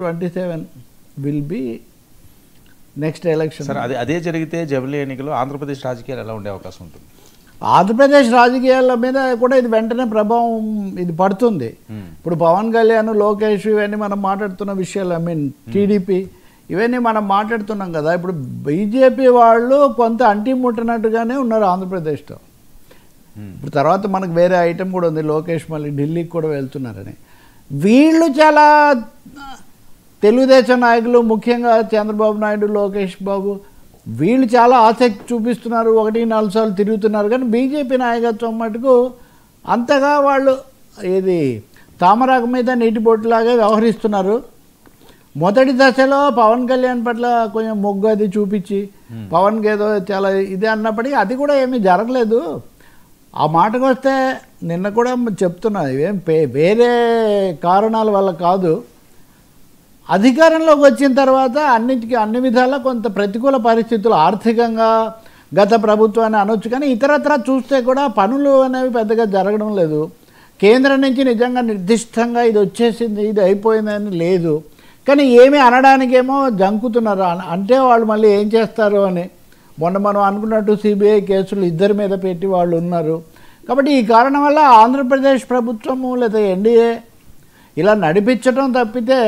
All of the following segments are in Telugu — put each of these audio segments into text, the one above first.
27 will be next election. Sir అదే జరిగితే జమిలీ ఎన్నికలు ఆంధ్రప్రదేశ్ రాజకీయాలు ఎలా ఉండే అవకాశం ఉంటుంది? ఆంధ్రప్రదేశ్ రాజకీయాల మీద కూడా ఇది వెంటనే ప్రభావం ఇది పడుతుంది. ఇప్పుడు పవన్ కళ్యాణ్, లోకేష్ ఇవన్నీ మనం మాట్లాడుతున్న విషయాలు, టీడీపీ ఇవన్నీ మనం మాట్లాడుతున్నాం కదా. ఇప్పుడు బీజేపీ వాళ్ళు కొంత అంటి ముట్టనట్టుగానే ఉన్నారు ఆంధ్రప్రదేశ్లో. ఇప్పుడు తర్వాత మనకు వేరే ఐటెం కూడా ఉంది, లోకేష్ మళ్ళీ ఢిల్లీకి కూడా వెళ్తున్నారని. వీళ్ళు చాలా తెలుగుదేశం నాయకులు, ముఖ్యంగా చంద్రబాబు నాయుడు, లోకేష్ బాబు, వీళ్ళు చాలా ఆసక్తి చూపిస్తున్నారు, 1-4 సార్లు తిరుగుతున్నారు. కానీ బీజేపీ నాయకత్వం మటుకు అంతగా వాళ్ళు ఇది తామరాకు మీద నీటి బొట్టులాగా వ్యవహరిస్తున్నారు. మొదటి దశలో పవన్ కళ్యాణ్ పట్ల కొంచెం మొగ్గు అది చూపించి పవన్కి ఏదో చాలా ఇది అన్నప్పటికీ అది కూడా ఏమీ జరగలేదు. ఆ మాటకు వస్తే నిన్న కూడా చెప్తున్నా, ఇవేం వేరే కారణాల వల్ల కాదు. అధికారంలోకి వచ్చిన తర్వాత అన్ని విధాలా కొంత ప్రతికూల పరిస్థితులు, ఆర్థికంగా గత ప్రభుత్వాన్ని అనొచ్చు, కానీ ఇతరత్ర చూస్తే కూడా పనులు అనేవి పెద్దగా జరగడం లేదు. కేంద్రం నుంచి నిజంగా నిర్దిష్టంగా ఇది వచ్చేసింది, ఇది అయిపోయిందని లేదు. కానీ ఏమి అనడానికేమో జంకుతున్నారు. అంటే వాళ్ళు మళ్ళీ ఏం చేస్తారు అని. మొన్న మనం అనుకున్నట్టు సిబిఐ కేసులు ఇద్దరి మీద పెట్టి వాళ్ళు ఉన్నారు. కాబట్టి ఈ కారణం వల్ల ఆంధ్రప్రదేశ్ ప్రభుత్వము లేదా ఎన్డీఏ ఇలా నడిపించడం తప్పితే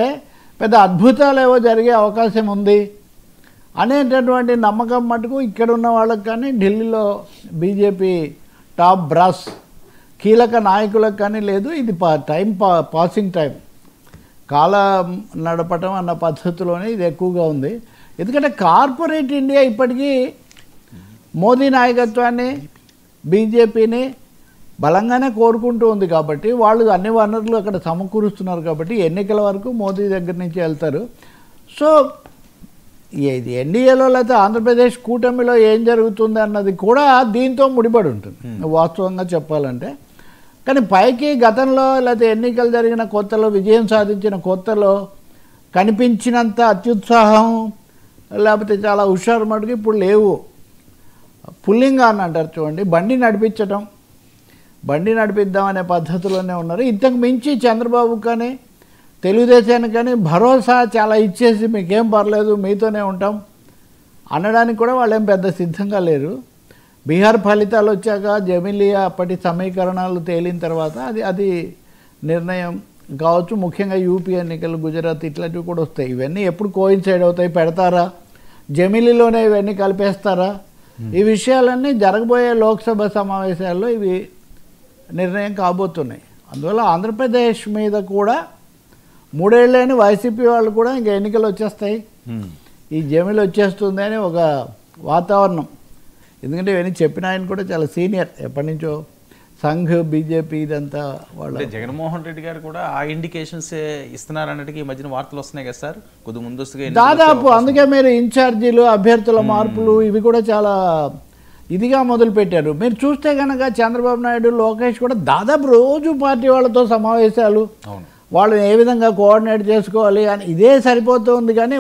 పెద్ద అద్భుతాలు ఏవో జరిగే అవకాశం ఉంది అనేటటువంటి నమ్మకం మటుకు ఇక్కడ ఉన్న వాళ్ళకి కానీ, ఢిల్లీలో బీజేపీ టాప్ బ్రాస్ కీలక నాయకులకు కానీ లేదు. ఇది పాసింగ్ టైం, కాలం నడపటం అన్న పద్ధతిలోనే ఇది ఎక్కువగా ఉంది. ఎందుకంటే కార్పొరేట్ ఇండియా ఇప్పటికీ మోదీ నాయకత్వాన్ని, బీజేపీని బలంగానే కోరుకుంటూ ఉంది. కాబట్టి వాళ్ళు అన్ని వనరులు అక్కడ సమకూరుస్తున్నారు. కాబట్టి ఎన్నికల వరకు మోదీ దగ్గర నుంచి వెళ్తారు. సో ఇది ఎన్డీఏలో లేకపోతే ఆంధ్రప్రదేశ్ కూటమిలో ఏం జరుగుతుంది అన్నది కూడా దీంతో ముడిపడి ఉంటుంది వాస్తవంగా చెప్పాలంటే. కానీ పైకి గతంలో లేకపోతే ఎన్నికలు జరిగిన కొత్తలో, విజయం సాధించిన కొత్తలో కనిపించినంత అత్యుత్సాహం లేకపోతే చాలా హుషారు మటుకు ఇప్పుడు లేవు. పుల్లింగ్ అని అంటారు చూడండి, బండి నడిపిద్దాం అనే పద్ధతిలోనే ఉన్నారు. ఇంతకు మించి చంద్రబాబు కానీ తెలుగుదేశానికి కానీ భరోసా చాలా ఇచ్చేసి మీకేం పర్లేదు, మీతోనే ఉంటాం అనడానికి కూడా వాళ్ళేం పెద్ద సిద్ధంగా లేరు. బీహార్ ఫలితాలు వచ్చాక, జమిలీ అప్పటి సమీకరణాలు తేలిన తర్వాత అది నిర్ణయం కావచ్చు. ముఖ్యంగా యూపీ ఎన్నికలు, గుజరాత్ ఇట్లాంటివి కూడా వస్తాయి. ఇవన్నీ ఎప్పుడు కోయిన్సైడ్ అవుతాయి, పెడతారా, జమిలీలోనే ఇవన్నీ కలిపేస్తారా, ఈ విషయాలన్నీ జరగబోయే లోక్సభ సమావేశాల్లో ఇవి నిర్ణయం కాబోతున్నాయి. అందువల్ల ఆంధ్రప్రదేశ్ మీద కూడా 3 ఏళ్ళని వైసీపీ వాళ్ళు కూడా ఇంకా ఎన్నికలు వచ్చేస్తాయి, ఈ జమిలీ వచ్చేస్తుంది అని ఒక వాతావరణం. ఎందుకంటే ఇవన్నీ చెప్పిన ఆయన కూడా చాలా సీనియర్, ఎప్పటి నుంచో సంఘ్, బీజేపీ ఇదంతా వాళ్ళు. జగన్మోహన్ రెడ్డి గారు కూడా ఆ ఇండికేషన్స్ ఇస్తున్నారు అన్నట్టుగా ఈ మధ్యన వార్తలు వస్తున్నాయి కదా సార్, కొద్ది ముందస్తుగా దాదాపు. అందుకే మీరు ఇన్ఛార్జీలు, అభ్యర్థుల మార్పులు ఇవి కూడా చాలా ఇదిగా మొదలుపెట్టారు. మీరు చూస్తే కనుక చంద్రబాబు నాయుడు, లోకేష్ కూడా దాదాపు రోజు పార్టీ వాళ్ళతో సమావేశాలు, వాళ్ళని ఏ విధంగా కోఆర్డినేట్ చేసుకోవాలి అని ఇదే సరిపోతుంది. కానీ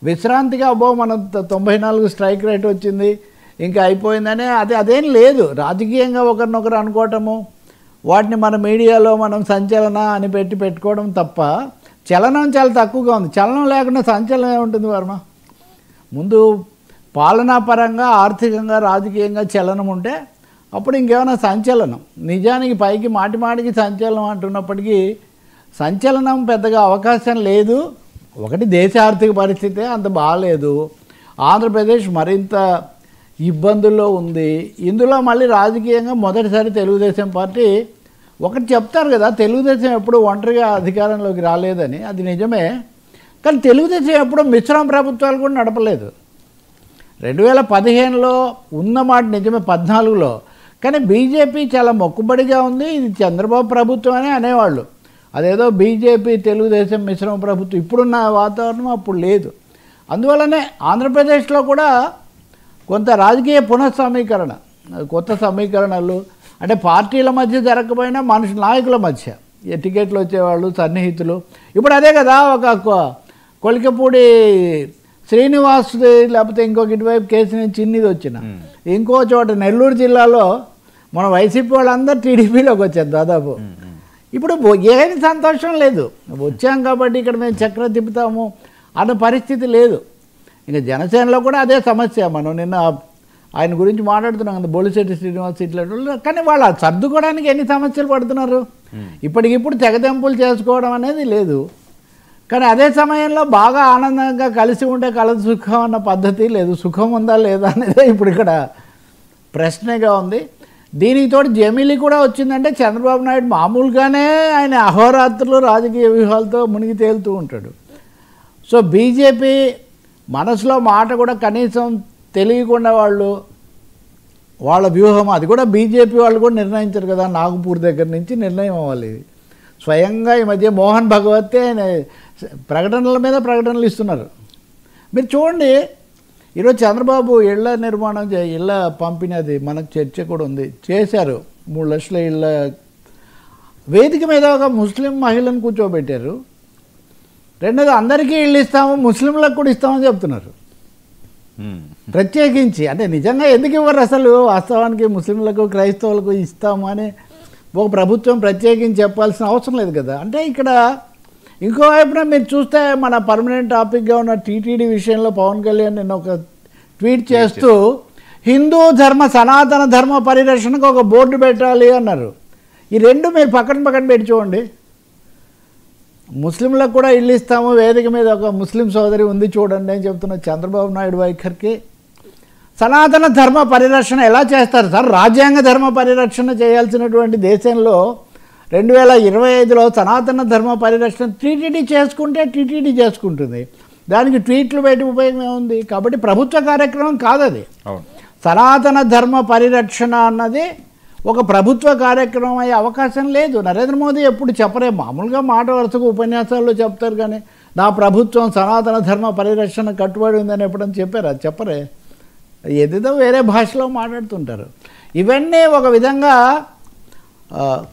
విశ్రాంతిగా మనం 94 స్ట్రైక్ రేట్ వచ్చింది ఇంకా అయిపోయిందనే అదేం లేదు. రాజకీయంగా ఒకరినొకరు అనుకోవటము, వాటిని మన మీడియాలో మనం సంచలన అని పెట్టుకోవడం తప్ప చలనం చాలా తక్కువగా ఉంది. చలనం లేకుండా సంచలనం ఏముంటుంది వర్మ? ముందు పాలనాపరంగా, ఆర్థికంగా, రాజకీయంగా చలనం ఉంటే అప్పుడు ఇంకేమైనా సంచలనం. నిజానికి పైకి మాటికి సంచలనం అంటున్నప్పటికీ సంచలనం పెద్దగా అవకాశం లేదు. ఒకటి, దేశ ఆర్థిక పరిస్థితే అంత బాగాలేదు, ఆంధ్రప్రదేశ్ మరింత ఇబ్బందుల్లో ఉంది. ఇందులో మళ్ళీ రాజకీయంగా మొదటిసారి తెలుగుదేశం పార్టీ ఒకటి చెప్తారు కదా, తెలుగుదేశం ఎప్పుడు ఒంటరిగా అధికారంలోకి రాలేదని. అది నిజమే. కానీ తెలుగుదేశం ఎప్పుడూ మిశ్రమ ప్రభుత్వాలు కూడా నడపలేదు. 2015లో ఉన్నమాట నిజమే, 14లో. కానీ బీజేపీ చాలా మొక్కుబడిగా ఉంది, ఇది చంద్రబాబు ప్రభుత్వం అని అనేవాళ్ళు. అదేదో బీజేపీ తెలుగుదేశం మిశ్రమ ప్రభుత్వం ఇప్పుడున్న వాతావరణం అప్పుడు లేదు. అందువల్లనే ఆంధ్రప్రదేశ్లో కూడా కొంత రాజకీయ పునఃసమీకరణ, కొత్త సమీకరణలు అంటే పార్టీల మధ్య జరగకపోయినా నాయకుల మధ్య, టికెట్లు వచ్చేవాళ్ళు, సన్నిహితులు. ఇప్పుడు అదే కదా, ఒక కొలికపూడి శ్రీనివాస్ లేకపోతే ఇంకొక ఇటువైపు కేసు నుంచి చిన్నిది వచ్చిన, ఇంకో చోట నెల్లూరు జిల్లాలో మన వైసీపీ వాళ్ళందరూ టీడీపీలోకి వచ్చారు దాదాపు. ఇప్పుడు ఏమి సంతోషం లేదు, వచ్చాం కాబట్టి ఇక్కడ మేము చక్ర తిప్పుతాము అన్న పరిస్థితి లేదు. ఇంకా జనసేనలో కూడా అదే సమస్య. మనం నిన్న ఆయన గురించి మాట్లాడుతున్నాం కదా, బొలిశెట్టి శ్రీనివాస్ ఇట్లాంటి. కానీ వాళ్ళు సర్దుకోవడానికి ఎన్ని సమస్యలు పడుతున్నారు. ఇప్పటికిప్పుడు తెగదెంపులు చేసుకోవడం అనేది లేదు. కానీ అదే సమయంలో బాగా ఆనందంగా కలిసి ఉంటే కలదు సుఖం అన్న పద్ధతి లేదు. సుఖం ఉందా లేదా అనేది ఇప్పుడు ఇక్కడ ప్రశ్నగా ఉంది. దీనికి తోడు జమిలి కూడా వచ్చిందంటే చంద్రబాబు నాయుడు మామూలుగానే ఆయన అహోరాత్రులు రాజకీయ వ్యూహాలతో మునిగి తేలుతూ ఉంటాడు. సో బీజేపీ మనసులో మాట కూడా కనీసం తెలియకుండా వాళ్ళ వ్యూహం అది కూడా బీజేపీ వాళ్ళు కూడా నిర్ణయించారు కదా, నాగపూర్ దగ్గర నుంచి నిర్ణయం అవ్వాలి. స్వయంగా ఈ మధ్య మోహన్ భగవతే ప్రకటనల మీద ప్రకటనలు ఇస్తున్నారు. మీరు చూడండి, ఈరోజు చంద్రబాబు ఇళ్ల నిర్మాణం ఇళ్ల పంపిణీ అది మనకు చర్చ కూడా ఉంది, చేశారు. 3 లక్షల ఇళ్ళ వేదిక మీద ఒక ముస్లిం మహిళను కూర్చోబెట్టారు. రెండోది అందరికీ ఇళ్ళు ఇస్తాము, ముస్లింలకు కూడా ఇస్తామని చెప్తున్నారు ప్రత్యేకించి. అంటే నిజంగా ఎందుకు ఇవ్వరు అసలు? వాస్తవానికి ముస్లింలకు క్రైస్తవులకు ఇస్తాము అని ఒక ప్రభుత్వం ప్రత్యేకించి చెప్పాల్సిన అవసరం లేదు కదా. అంటే ఇక్కడ ఇంకోవైపున మీరు చూస్తే మన పర్మనెంట్ టాపిక్గా ఉన్న టీటీడీ విషయంలో పవన్ కళ్యాణ్ నిన్న ఒక ట్వీట్ చేస్తూ హిందూ ధర్మ సనాతన ధర్మ పరిరక్షణకు ఒక బోర్డు పెట్టాలి అన్నారు. ఈ రెండు మీరు పక్కన పెట్టి చూడండి. ముస్లింలకు కూడా ఇల్లు ఇస్తాము, వేదిక మీద ఒక ముస్లిం సోదరి ఉంది చూడండి అని చెప్తున్న చంద్రబాబు నాయుడు వైఖరికి సనాతన ధర్మ పరిరక్షణ ఎలా చేస్తారు సార్? రాజ్యాంగ ధర్మ పరిరక్షణ చేయాల్సినటువంటి దేశంలో 2025లో సనాతన ధర్మ పరిరక్షణ టీటీడీ చేసుకుంటే టీటీడీ చేసుకుంటుంది, దానికి ట్వీట్లు పెట్టి ఉపయోగం ఏముంది? కాబట్టి ప్రభుత్వ కార్యక్రమం కాదు అది. సనాతన ధర్మ పరిరక్షణ అన్నది ఒక ప్రభుత్వ కార్యక్రమం అయ్యే అవకాశం లేదు. నరేంద్ర మోదీ ఎప్పుడు చెప్పరే, మామూలుగా మాట వరుసకు ఉపన్యాసాల్లో చెప్తారు, కానీ నా ప్రభుత్వం సనాతన ధర్మ పరిరక్షణ కట్టుబడి ఉందని ఎప్పుడని చెప్పారా? చెప్పరే. ఏదేదో వేరే భాషలో మాట్లాడుతుంటారు. ఇవన్నీ ఒక విధంగా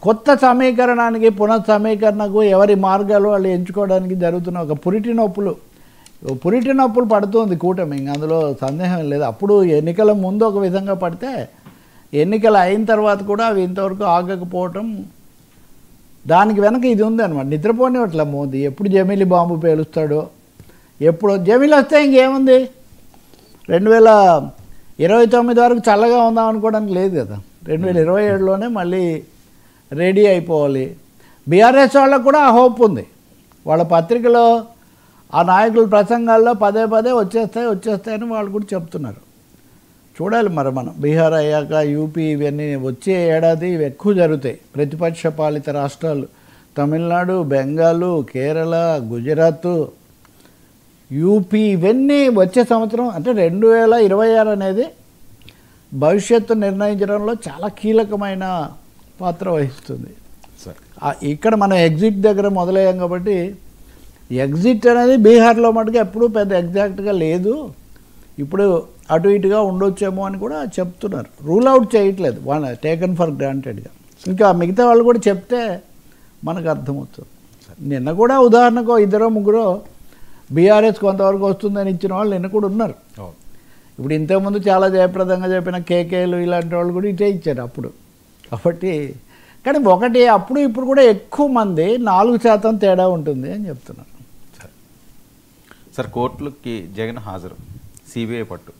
కొత్త సమీకరణానికి పునఃసమీకరణకు ఎవరి మార్గాలు వాళ్ళు ఎంచుకోవడానికి జరుగుతున్న ఒక పురిటి నొప్పులు పడుతుంది కూటమి. ఇంక అందులో సందేహం లేదు. అప్పుడు ఎన్నికల ముందు ఒక విధంగా పడితే ఎన్నికలు అయిన తర్వాత కూడా అవి ఇంతవరకు ఆగకపోవటం, దానికి వెనక ఇది ఉంది అనమాట. నిద్రపోనివట్ల మోదీ. ఎప్పుడు జమిలి బాంబు పేలుస్తాడో, ఎప్పుడు జమిలి వస్తే ఇంకేముంది, 2029 వరకు చల్లగా ఉందాం అనుకోవడానికి లేదు కదా. 2027లోనే మళ్ళీ రెడీ అయిపోవాలి. బీఆర్ఎస్ వాళ్ళకు కూడా ఆ హోప్ ఉంది. వాళ్ళ పత్రికలో ఆ నాయకుల ప్రసంగాల్లో పదే వచ్చేస్తాయని వాళ్ళు కూడా చెప్తున్నారు. చూడాలి మరి మనం. బీహార్ అయ్యాక యూపీ ఇవన్నీ వచ్చే ఏడాది ఇవి ఎక్కువ జరుగుతాయి. ప్రతిపక్ష పాలిత రాష్ట్రాలు తమిళనాడు, బెంగాలు, కేరళ, గుజరాత్, యూపీ ఇవన్నీ వచ్చే సంవత్సరం అంటే 2026 అనేది భవిష్యత్తు నిర్ణయించడంలో చాలా కీలకమైన పాత్ర వహిస్తుంది. ఇక్కడ మనం ఎగ్జిట్ దగ్గర మొదలయ్యాం కాబట్టి ఎగ్జిట్ అనేది బీహార్లో మటుకు ఎప్పుడూ పెద్ద ఎగ్జాక్ట్గా లేదు. ఇప్పుడు అటు ఇటుగా ఉండొచ్చేమో అని కూడా చెప్తున్నారు. రూల్ అవుట్ చేయట్లేదు, వాళ్ళ టేకన్ ఫర్ గ్రాంటెడ్గా. ఇంకా మిగతా వాళ్ళు కూడా చెప్తే మనకు అర్థమవుతుంది. నిన్న కూడా ఉదాహరణకు 2-3 బీఆర్ఎస్ కొంతవరకు వస్తుందని ఇచ్చిన వాళ్ళు నిన్న కూడా ఉన్నారు. ఇప్పుడు ఇంతకుముందు చాలా జయప్రదంగా చెప్పిన కేకేలు ఇలాంటి వాళ్ళు కూడా ఇటే ఇచ్చారు అప్పుడు. కాబట్టి కానీ ఒకటి అప్పుడు ఇప్పుడు కూడా ఎక్కువ మంది 4% తేడా ఉంటుంది అని చెప్తున్నారు. సార్ కోర్టులకి జగన్ హాజరు, సిబిఐ పట్టు